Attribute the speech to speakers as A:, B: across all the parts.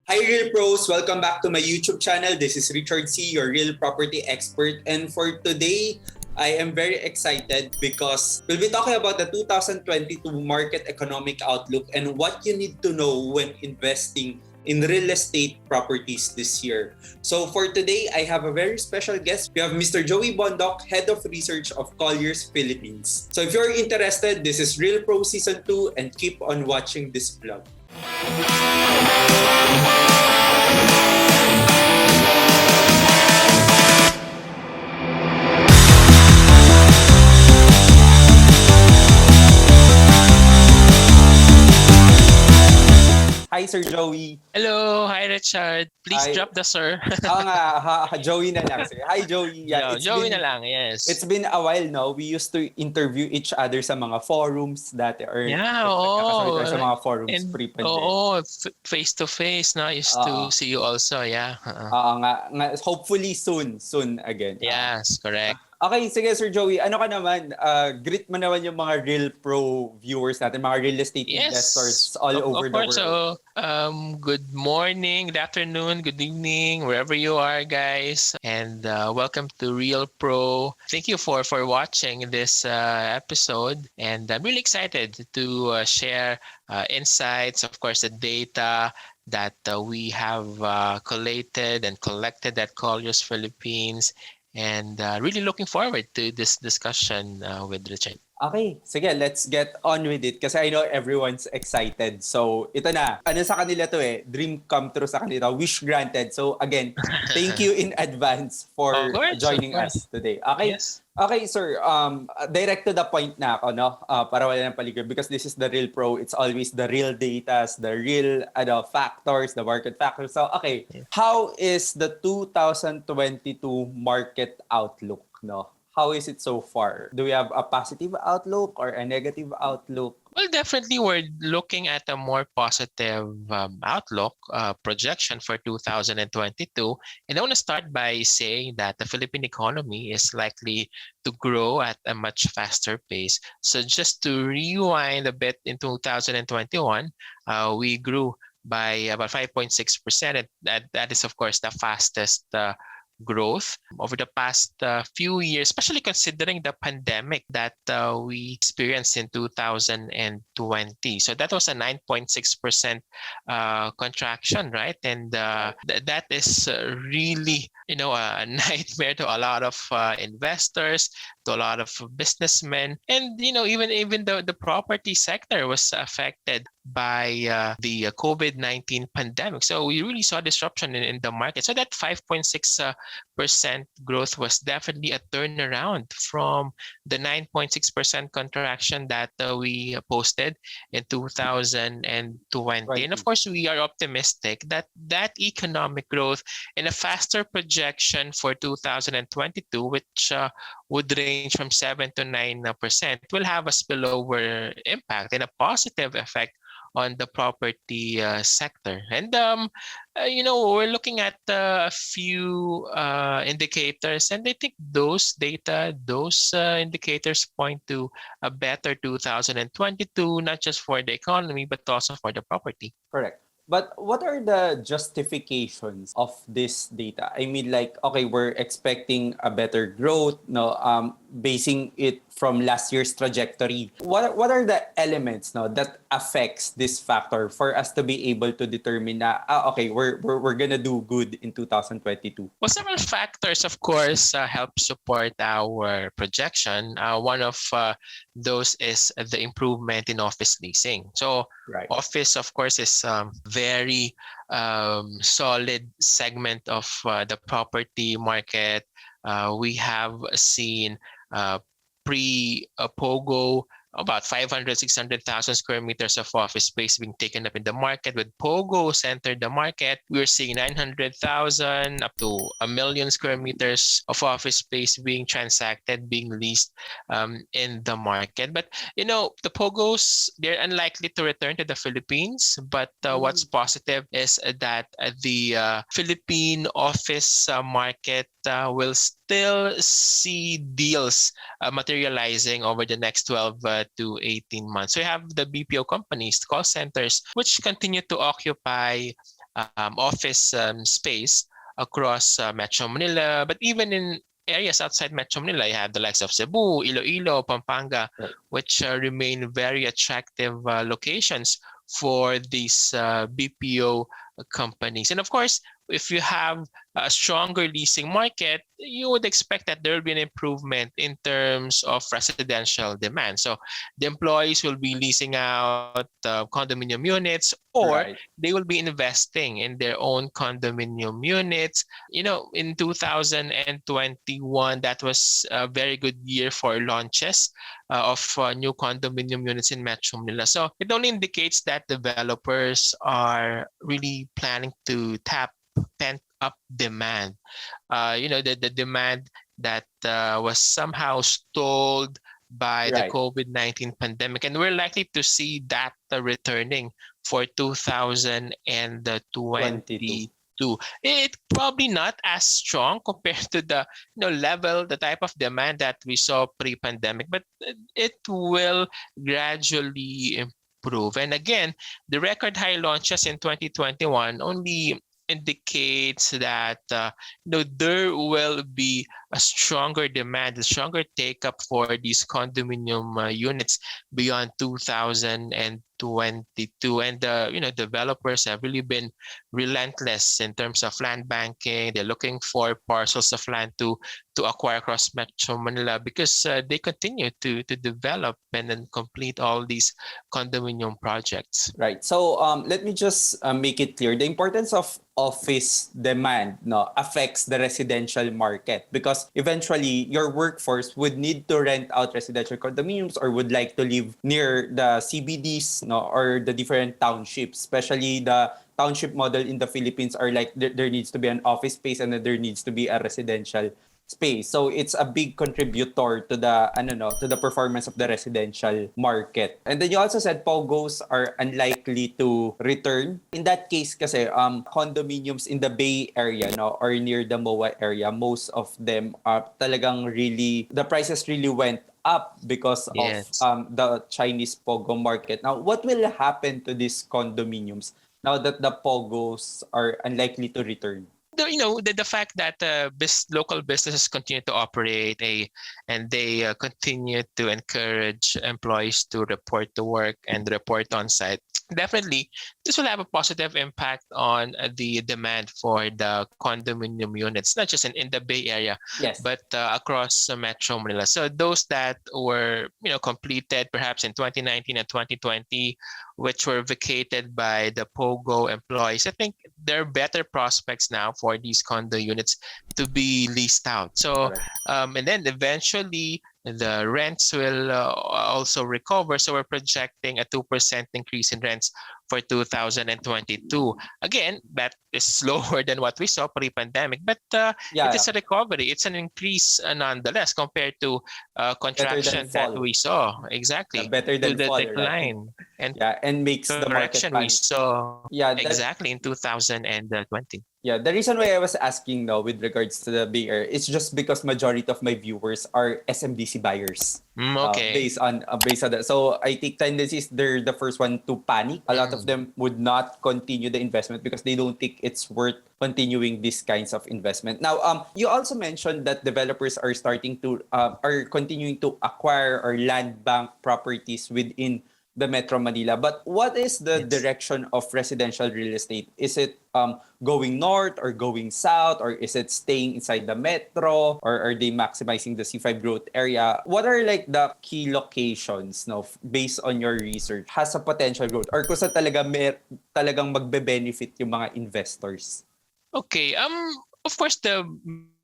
A: Hi Real Pros! Welcome back to my YouTube channel. This is Richard C., your real property expert. And for today, I am very excited because we'll be talking about the 2022 market economic outlook and what you need to know when investing in real estate properties this year. So for today, I have a very special guest. We have Mr. Roi Bondoc, Head of Research of Colliers, Philippines. So if you're interested, this is Real Pro Season 2 and keep on watching this vlog. Hi, Sir Joey.
B: Hello, hi Richard. Please
A: Hi.
B: drop the sir.
A: Oo nga, Joey na lang, sir. Hi, Joey. Yeah,
B: Joey na lang, yes.
A: It's been a while now. We used to interview each other sa mga forums dati or
B: Yeah,
A: nagkakasama tayo
B: oo.
A: sa mga forums
B: And
A: pre-pandemic.
B: face to face na used
A: Oo.
B: to see you also, yeah.
A: Oo nga, hopefully soon again.
B: Yes, correct.
A: Okay, sige Sir Joey, ano ka naman? Greet mo naman yung mga real pro viewers natin, mga real estate investors all over the world.
B: So, good morning, good afternoon, good evening, wherever you are, guys, and welcome to Real Pro. Thank you for watching this episode, and I'm really excited to share insights, of course, the data that we have collated and collected at Colliers Philippines. And really looking forward to this discussion with Richard.
A: Okay, sige, let's get on with it kasi I know everyone's excited. So, ito na. Ano sa kanila to dream come true sa kanila. Wish granted. So, again, thank you in advance for joining us today. Okay?
B: Yes.
A: Okay, sir. Direct to the point na ako, no? Para wala ng paligid. Because this is the real pro. It's always the real data, the real factors, the market factors. So, okay. How is the 2022 market outlook, no? How is it so far? Do we have a positive outlook or a negative outlook?
B: Well, definitely we're looking at a more positive outlook projection for 2022. And I want to start by saying that the Philippine economy is likely to grow at a much faster pace. So just to rewind a bit in 2021, we grew by about 5.6%. That is, of course, the fastest growth over the past few years, especially considering the pandemic that we experienced in 2020. So that was a 9.6% contraction, right? And that is really, a nightmare to a lot of investors, to a lot of businessmen, and even the property sector was affected by the COVID-19 pandemic. So we really saw disruption in the market. So that 5.6% growth was definitely a turnaround from the 9.6% contraction that we posted in 2020. Right. And of course, we are optimistic that economic growth and a faster projection for 2022, which would range from 7 to 9%, will have a spillover impact and a positive effect on the property sector. And we're looking at a few indicators, and I think those indicators point to a better 2022, not just for the economy but also for the property.
A: Correct. But what are the justifications of this data? I mean, okay, we're expecting a better growth, basing it from last year's trajectory. What are the elements, that affects this factor for us to be able to determine that, okay, we're gonna do good in 2022?
B: Well, several factors, of course, help support our projection. One of those is the improvement in office leasing. So, right. Office, of course, is very solid segment of the property market. We have seen pre-POGO about 500, 600,000 square meters of office space being taken up in the market. With POGOs entered the market, we're seeing 900,000 up to 1 million square meters of office space being transacted, being leased in the market. But, the POGOs, they're unlikely to return to the Philippines. But what's positive is that the Philippine office market will still see deals materializing over the next 12 to 18 months. So you have the BPO companies, call centers, which continue to occupy office space across Metro Manila, but even in areas outside Metro Manila, you have the likes of Cebu, Iloilo, Pampanga,
A: Right.
B: which remain very attractive locations for these BPO companies. And of course, if you have a stronger leasing market, you would expect that there will be an improvement in terms of residential demand. So the employees will be leasing out condominium units, or
A: Right.
B: they will be investing in their own condominium units. In 2021, that was a very good year for launches of new condominium units in Metro Manila. So it only indicates that developers are really planning to tap pent up demand. The demand that was somehow stalled by the
A: Right.
B: COVID-19 pandemic. And we're likely to see that returning for
A: 22.
B: 2022. It probably not as strong compared to the level, the type of demand that we saw pre-pandemic, but it will gradually improve. And again, the record high launches in 2021 only indicates that there will be a stronger demand, a stronger take up for these condominium units beyond 2022. And developers have really been relentless in terms of land banking. They're looking for parcels of land to acquire across Metro Manila because they continue to develop and then complete all these condominium projects.
A: Right. So let me just make it clear. The importance of office demand affects the residential market because eventually your workforce would need to rent out residential condominiums or would like to live near the CBDs or the different townships, especially the township model in the Philippines are like there needs to be an office space and then there needs to be a residential space. So it's a big contributor to the performance of the residential market. And then you also said pogos are unlikely to return. In that case kasi condominiums in the Bay Area or near the MOA area, most of them are talagang really the prices really went up because of
B: Yes.
A: the Chinese pogo market. Now, what will happen to these condominiums now that the pogos are unlikely to return?
B: The fact that local businesses continue to operate and they continue to encourage employees to report to work and report on site, definitely this will have a positive impact on the demand for the condominium units, not just in the Bay Area,
A: Yes.
B: but across Metro Manila. So those that were completed perhaps in 2019 and 2020, which were vacated by the POGO employees, I think there are better prospects now for these condo units to be leased out. So,
A: Correct.
B: and then eventually the rents will also recover. So we're projecting a 2% increase in rents for 2022. Again, that is slower than what we saw pre-pandemic, but it
A: Yeah,
B: is a recovery. It's an increase nonetheless compared to
A: better than
B: contraction that
A: fall.
B: we saw.
A: Yeah,
B: Exactly.
A: better
B: To
A: than
B: the
A: fall, right?
B: decline and
A: Yeah, and makes the market
B: correction we
A: panic.
B: saw
A: Yeah,
B: exactly in 2020.
A: yeah, the reason why I was asking now with regards to the Bay Area, it's just because majority of my viewers are SMDC buyers.
B: Okay.
A: Based on that. So I think tendencies they're the first one to panic. A lot of
B: Mm.
A: them would not continue the investment because they don't think it's worth continuing these kinds of investment. Now, you also mentioned that developers are are continuing to acquire or land bank properties within the Metro Manila. But what is the
B: Yes.
A: direction of residential real estate? Is it going north or going south, or is it staying inside the metro, or are they maximizing the C5 growth area? What are like the key locations based on your research has a potential growth or kung saan talagang magbe-benefit yung mga investors?
B: Okay. Of course, the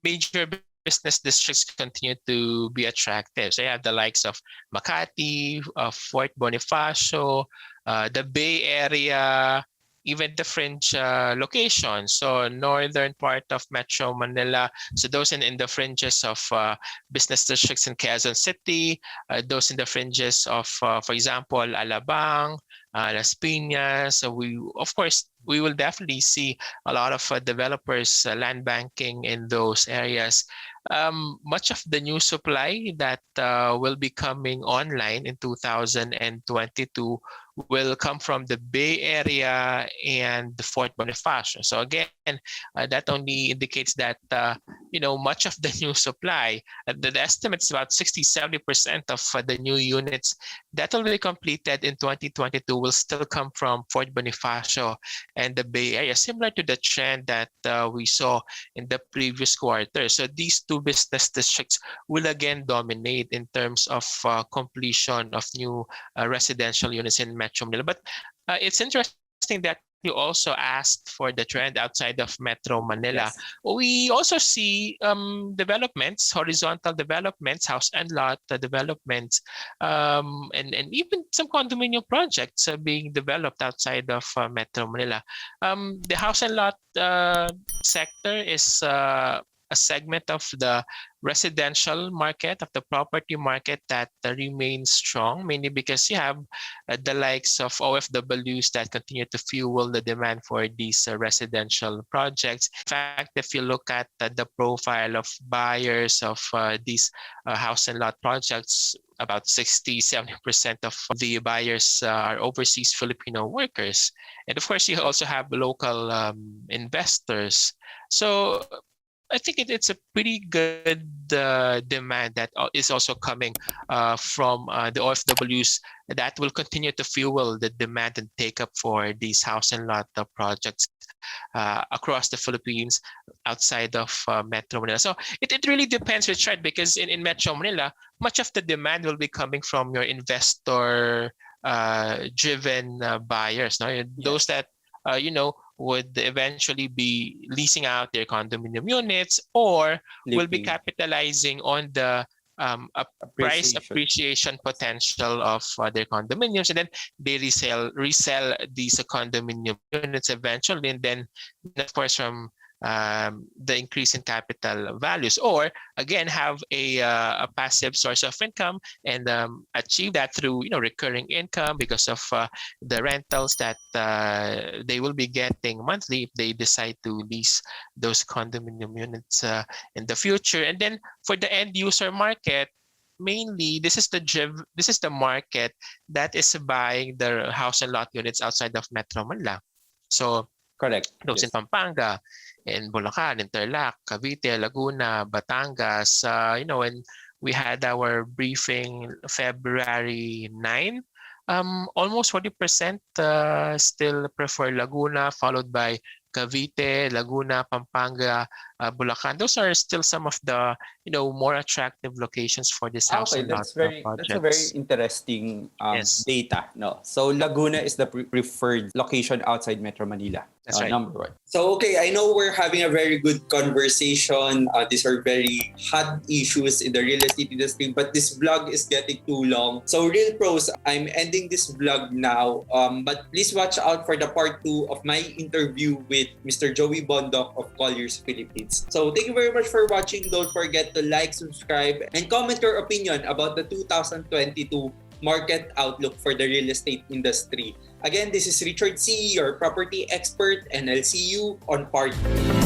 B: major business districts continue to be attractive. So you have the likes of Makati, Fort Bonifacio, the Bay Area, even the fringe locations. So northern part of Metro Manila. So those in the fringes of business districts in Quezon City, those in the fringes of, for example, Alabang, Las Piñas. So we will definitely see a lot of developers land banking in those areas. Much of the new supply that will be coming online in 2022 will come from the Bay Area and the Fort Bonifacio. So again, that only indicates that much of the new supply, the estimate is about 60-70% of the new units that will be completed in 2022 will still come from Fort Bonifacio and the Bay Area, similar to the trend that we saw in the previous quarter. So these two business districts will again dominate in terms of completion of new residential units in Metro Manila. But it's interesting that you also asked for the trend outside of Metro Manila.
A: Yes.
B: We also see developments, horizontal developments, house and lot developments, and even some condominium projects being developed outside of Metro Manila. The house and lot sector is a segment of the residential market, of the property market that remains strong, mainly because you have the likes of OFWs that continue to fuel the demand for these residential projects. In fact, if you look at the profile of buyers of these house and lot projects, about 60-70% of the buyers are overseas Filipino workers. And of course, you also have local investors. So I think it's a pretty good demand that is also coming from the OFWs that will continue to fuel the demand and take up for these house and lot projects across the Philippines outside of Metro Manila. So it really depends, Richard, because in Metro Manila, much of the demand will be coming from your investor driven buyers. No? Those that would eventually be leasing out their condominium units or will be capitalizing on the price appreciation potential of their condominiums, and then they resell these condominium units eventually, and then of course from the increase in capital values, or again have a passive source of income and achieve that through recurring income because of the rentals that they will be getting monthly if they decide to lease those condominium units in the future. And then for the end user market, mainly this is the market that is buying the house and lot units outside of Metro Manila. So
A: correct.
B: Those in Pampanga, in Bulacan, Interlac, Cavite, Laguna, Batangas. When we had our briefing February 9, almost 40% still prefer Laguna, followed by Cavite, Laguna, Pampanga, Bulacan. Those are still some of the more attractive locations for this house and lot projects.
A: That's a very interesting
B: Yes.
A: data. No, so Laguna is the preferred location outside Metro Manila.
B: That's right.
A: Number one. So okay, I know we're having a very good conversation. These are very hot issues in the real estate industry, but this vlog is getting too long. So Real Pros, I'm ending this vlog now. But please watch out for the part 2 of my interview with Mr. Roi Bondoc of Colliers Philippines. So thank you very much for watching. Don't forget to like, subscribe, and comment your opinion about the 2022 market outlook for the real estate industry. Again, this is Richard C., your property expert, and I'll see you on part 2.